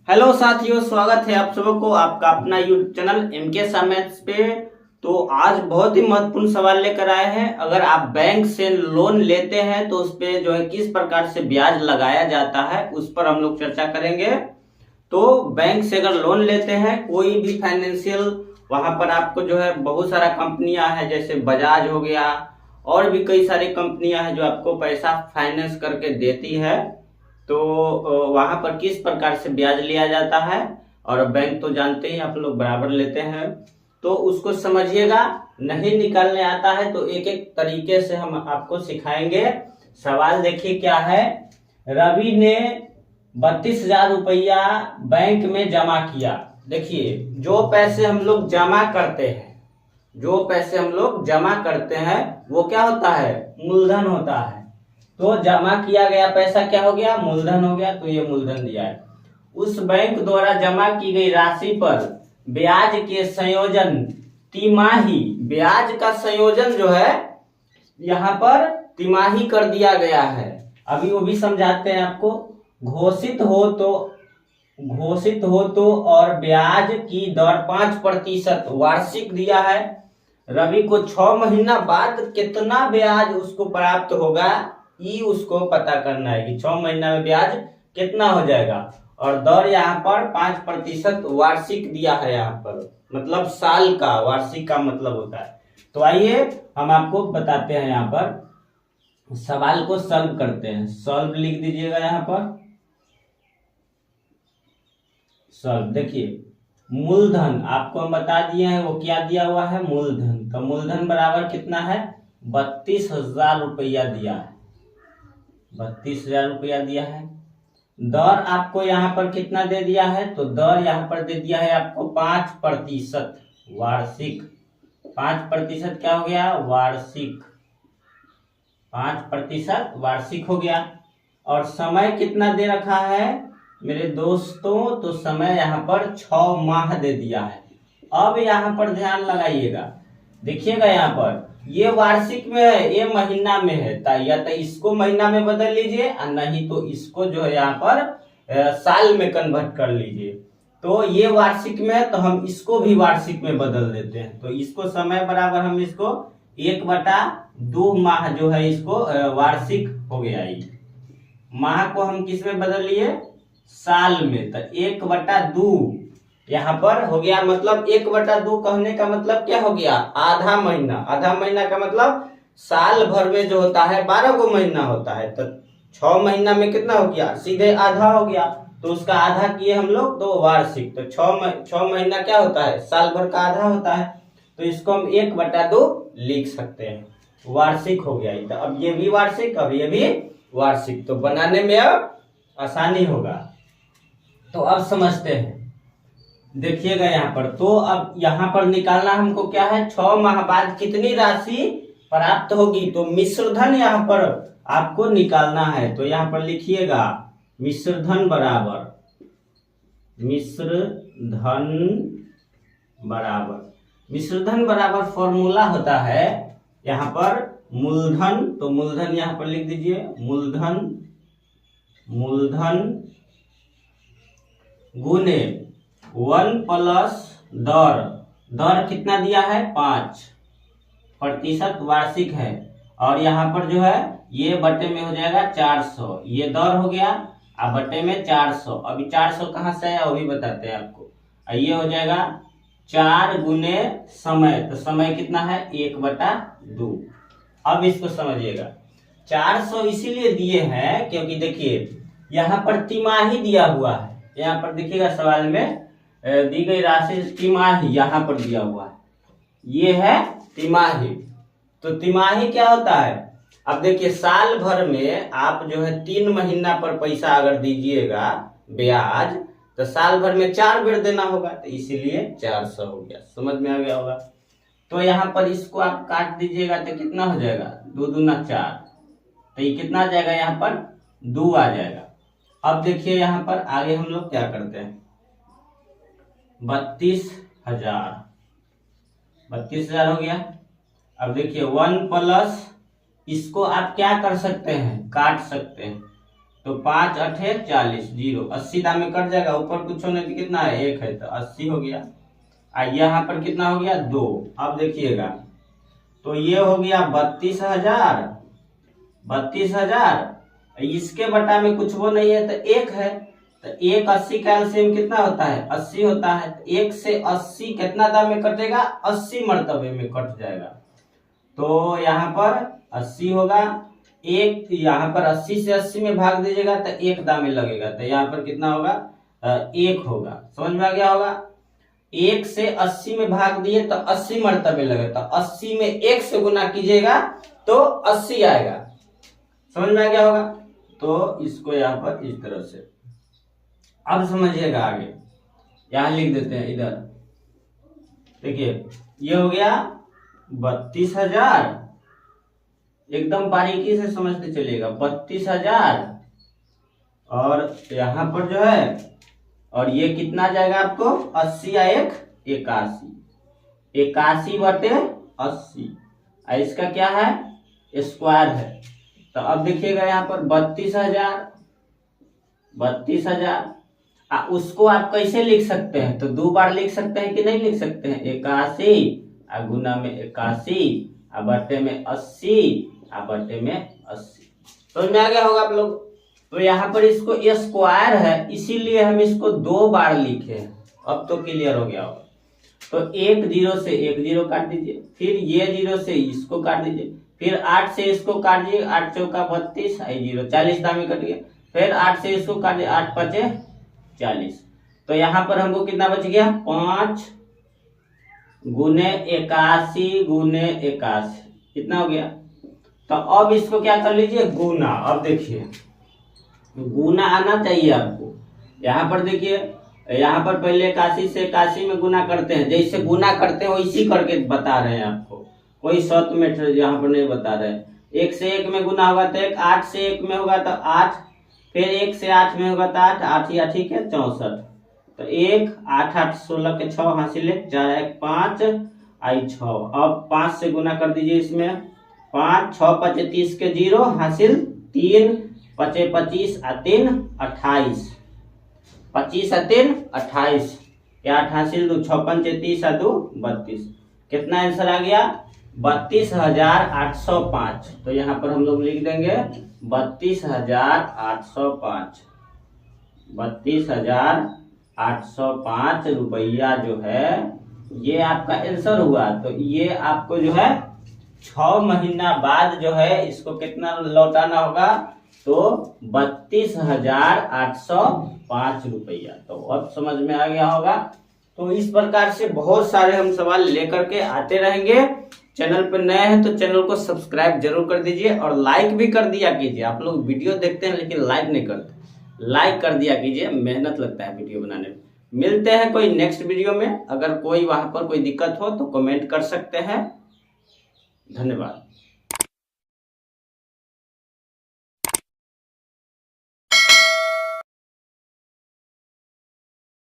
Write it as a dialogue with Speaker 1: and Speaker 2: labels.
Speaker 1: Hello साथियों, स्वागत है आप सबको आपका अपना यूट्यूब चैनल एमके मैथ्स पे। तो आज बहुत ही महत्वपूर्ण सवाल लेकर आए हैं। अगर आप बैंक से लोन लेते हैं तो उस पे जो है किस प्रकार से ब्याज लगाया जाता है उस पर हम लोग चर्चा करेंगे। तो बैंक से अगर लोन लेते हैं कोई भी फाइनेंशियल, वहां पर आपको जो है बहुत सारा कंपनियां हैं, जैसे बजाज हो गया और भी कई सारी कंपनियां हैं जो आपको पैसा फाइनेंस करके देती है। तो वहां पर किस प्रकार से ब्याज लिया जाता है, और बैंक तो जानते ही आप लोग बराबर लेते हैं, तो उसको समझिएगा। नहीं निकालने आता है तो एक एक तरीके से हम आपको सिखाएंगे। सवाल देखिए क्या है। रवि ने 32,000 रुपया बैंक में जमा किया। देखिए, जो पैसे हम लोग जमा करते हैं, वो क्या होता है? मूलधन होता है। तो जमा किया गया पैसा क्या हो गया? मूलधन हो गया। तो ये मूलधन दिया है। उस बैंक द्वारा जमा की गई राशि पर ब्याज के संयोजन तिमाही, ब्याज का संयोजन जो है यहाँ पर तिमाही कर दिया गया है। अभी वो भी समझाते हैं आपको। घोषित हो तो और ब्याज की दर 5% वार्षिक दिया है। रवि को 6 महीना बाद कितना ब्याज उसको प्राप्त होगा, ये उसको पता करना है कि 6 महीना में ब्याज कितना हो जाएगा। और दर यहाँ पर 5% वार्षिक दिया है। यहाँ पर मतलब साल का, वार्षिक का मतलब होता है। तो आइए हम आपको बताते हैं। यहाँ पर सवाल को सॉल्व करते हैं। सॉल्व लिख दीजिएगा यहाँ पर। सॉल्व देखिए, मूलधन आपको हम बता दिए हैं, वो क्या दिया हुआ है? मूलधन। तो मूलधन बराबर कितना है? 32,000 रुपया दिया है। 32,000 रुपया दिया है। दर आपको यहाँ पर कितना दे दिया है? तो दर यहाँ पर दे दिया है आपको 5% वार्षिक। 5% क्या हो गया? वार्षिक। 5% वार्षिक हो गया। और समय कितना दे रखा है मेरे दोस्तों? तो समय यहाँ पर 6 माह दे दिया है। अब यहाँ पर ध्यान लगाइएगा, देखिएगा यहाँ पर ये वार्षिक में है, ये महीना में है। या तो इसको महीना में बदल लीजिए, और नहीं तो इसको जो है यहाँ पर साल में कन्वर्ट कर लीजिए। तो ये वार्षिक में है तो हम इसको भी वार्षिक में बदल देते हैं। तो इसको समय बराबर हम इसको 1/2 माह जो है इसको वार्षिक हो गया। ये माह को हम किस में बदल लिए? साल में। तो 1/2 यहाँ पर हो गया। मतलब 1/2 कहने का मतलब क्या हो गया? आधा महीना। आधा महीना का मतलब साल भर में जो होता है 12 को महीना होता है। तो 6 महीना में कितना हो गया? सीधे आधा हो गया। तो उसका आधा किए हम लोग तो वार्षिक। तो 6 महीना क्या होता है? साल भर का आधा होता है। तो इसको हम 1/2 लिख सकते हैं। वार्षिक हो गया। तो अब ये भी वार्षिक, अब ये भी वार्षिक। तो बनाने में अब आसानी होगा। तो अब समझते हैं। देखिएगा यहाँ पर। तो अब यहाँ पर निकालना हमको क्या है? 6 माह बाद कितनी राशि प्राप्त होगी? तो मिश्रधन यहाँ पर आपको निकालना है। तो यहाँ पर लिखिएगा मिश्रधन बराबर फॉर्मूला होता है यहाँ पर मूलधन। तो मूलधन यहाँ पर लिख दीजिए। मूलधन गुने 1 प्लस दर कितना दिया है? 5% वार्षिक है। और यहाँ पर जो है ये बटे में हो जाएगा 400। ये दर हो गया, अब बटे में 400। अभी 400 कहाँ से आया वो भी बताते हैं आपको। ये हो जाएगा 4 गुने समय। तो समय कितना है? 1/2। अब इसको समझिएगा। 400 इसीलिए दिए हैं क्योंकि देखिए यहाँ पर तिमाही दिया हुआ है। यहाँ पर देखिएगा सवाल में दी गई राशि तिमाही यहाँ पर दिया हुआ है। ये है तिमाही। तो तिमाही क्या होता है? अब देखिए साल भर में आप जो है 3 महीना पर पैसा अगर दीजिएगा ब्याज, तो साल भर में 4 बेर देना होगा। तो इसीलिए 400 हो गया। समझ में आ गया होगा। तो यहाँ पर इसको आप काट दीजिएगा तो कितना हो जाएगा? 2 दूना 4। तो ये कितना आ जाएगा? यहाँ पर 2 आ जाएगा। अब देखिए यहाँ पर आगे हम लोग क्या करते हैं। 32,000 हो गया। अब देखिए 1 प्लस, इसको आप क्या कर सकते हैं? काट सकते हैं। तो तो 5 अठे 40, 0, 80 दाम में कट जाएगा, ऊपर कुछ होने तो कितना है 1 है, तो 80 हो गया। यहाँ पर कितना हो गया 2। अब देखिएगा, तो ये हो गया 32,000, 32,000, इसके बटा में कुछ वो नहीं है तो 1 है, तो 1 80 का एलसीएम कितना होता है 80 होता है। 1 से 80 कितना दाम में कटेगा 80 मर्तबे में कट जाएगा, तो यहाँ पर 80 होगा। एक यहाँ पर 80 से 80 में भाग दीजिएगा तो 1 दाम में लगेगा, तो यहाँ पर कितना होगा 1 होगा। समझ में आ गया होगा। 1 से 80 में भाग दिए तो 80 मर्तबे लगे, तो 80 में 1 से गुना कीजिएगा तो 80 आएगा। समझ में आ गया होगा। तो इसको यहाँ पर इस तरह से अब समझिएगा आगे, यहाँ लिख देते हैं इधर। देखिए ये हो गया 32,000, एकदम बारीकी से समझते चलिएगा। 32,000 और यहाँ पर जो है, और ये कितना जाएगा आपको 80 या 1 81, 81 बटे 80, इसका क्या है स्क्वायर है। तो अब देखिएगा यहाँ पर 32,000, 32,000, उसको आप कैसे लिख सकते हैं, तो 2 बार लिख सकते हैं कि नहीं लिख सकते हैं। 81 गुना में 81 बटे में 80 बटे में 80। तो में आ गया होगा आप लोग। तो यहाँ पर इसको स्क्वायर है, इसीलिए हम इसको 2 बार लिखे हैं। अब तो क्लियर हो गया होगा। तो 1 0 से 1 0 काट दीजिए, फिर ये 0 से इसको काट दीजिए, फिर 8 से इसको काट दीजिए, 8 चौका 32, 0 40 दामी कट गया, फिर 8 से इसको काट दीजिए, 8 5 40। तो यहाँ पर हमको कितना बच गया 5 गुने 81 गुने 81, कितना हो गया। तो अब इसको क्या कर लीजिए गुना। अब देखिए गुना आना चाहिए आपको। यहाँ पर देखिए, यहाँ पर पहले 81 से 81 में गुना करते हैं, जैसे गुना करते हैं वैसी करके बता रहे हैं आपको, कोई शॉर्ट मेथड यहाँ पर नहीं बता रहे हैं। 1 से 1 में गुना होगा तो 1, 8 से 1 में होगा तो 8, फिर 1 से 8 में होगा तो 8, 8 या ठीक है 64। तो 1 8 8 16 के 6 हासिल 4 1 5 6। अब 5 से गुना कर दीजिए इसमें, 5 6 5 30 के 0 हासिल 3 5 25 3 28, 25 3 28 क्या 8 हासिल 2 6 5 30 2 32। कितना आंसर आ गया 32,805। तो यहाँ पर हम लोग लिख देंगे 32,805, 32,805 रुपया जो है ये आपका आंसर हुआ। तो ये आपको जो है 6 महीना बाद जो है इसको कितना लौटाना होगा, तो 32,805 रुपया। तो अब समझ में आ गया होगा। तो इस प्रकार से बहुत सारे हम सवाल लेकर के आते रहेंगे। चैनल पर नए हैं तो चैनल को सब्सक्राइब जरूर कर दीजिए और लाइक भी कर दिया कीजिए। आप लोग वीडियो देखते हैं लेकिन लाइक नहीं करते, लाइक कर दिया कीजिए, मेहनत लगता है वीडियो बनाने में। मिलते हैं कोई नेक्स्ट वीडियो में। अगर कोई वहां पर कोई दिक्कत हो तो कमेंट कर सकते हैं। धन्यवाद।